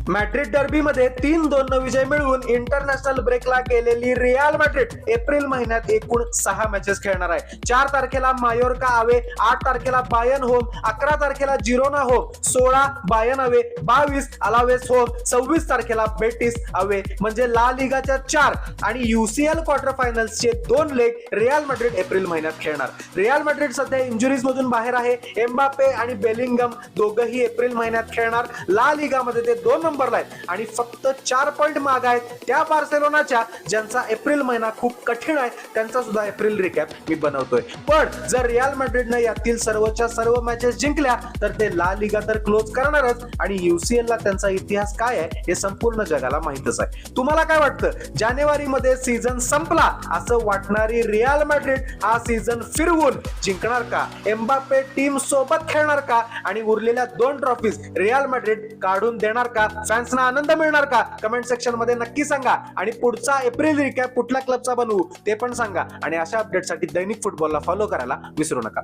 Madrid derby मध्ये 3-2 विजय मिळवून international ब्रेकला गेलेली रियाल मॅड्रिड एप्रिल महिन्यात एकूण 6 मॅचेस खेळणार आहे. 4 तारखेला मायोर्का अवे, 8 तारखेला बायर्न होम, 11 तारखेला Girona home, 16 Bayern away, 22 Alaves home, 26 तारखेला बेटिस अवे. म्हणजे ला लिगाच्या 4 आणि UCL क्वार्टर फायनल्सचे 2 लेग रियाल मॅड्रिड एप्रिल महिन्यात खेळणार. रियाल मॅड्रिड सध्या इंजुरीज मधून बाहेर आहे. एम्बापे आणि बेलिंगम दोघंही एप्रिल महिन्यात खेळणार. ला लिगामध्ये ते 2 नंबरला आहेत आणि फक्त 4 पॉइंट माग आहेत त्या बार्सेलोनाच्या, ज्यांचा एप्रिल महिना खूप कठीण आहे. त्यांचा सुद्धा एप्रिल रिकॅप मी बनवतोय. पण जर रियाल मॅड्रिडने यातील सर्वच्या सर्व मॅचेस जिंकल्या तर ते ला लिगा तर क्लोज करणारच आणि UCL ला त्यांचा इतिहास काय आहे हे संपूर्ण जगाला माहितच आहे. तुम्हाला काय वाटतं, जानेवारी मध्ये सीझन संपला असं वाटणारी रियाल मॅड्रिड हा सीझन फिरवून जिंकणार का? एम्बापे टीम सोबत खेळणार का? आणि उरलेल्या 2 ट्रॉफीज रियाल मॅड्रिड काढून देणार का? फॅन्सना आनंद मिळणार का? कमेंट सेक्शन मध्ये नक्की सांगा. आणि पुढचा एप्रिल रिकॅप कुठल्या क्लबचा बनवू ते पण सांगा. आणि अशा अपडेटसाठी दैनिक फुटबॉलला फॉलो करायला विसरू नका.